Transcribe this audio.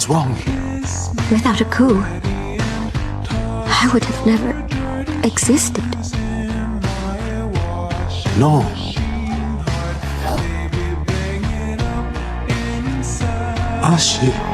wrong? Without a coup, I would have never existed. No. Ashi.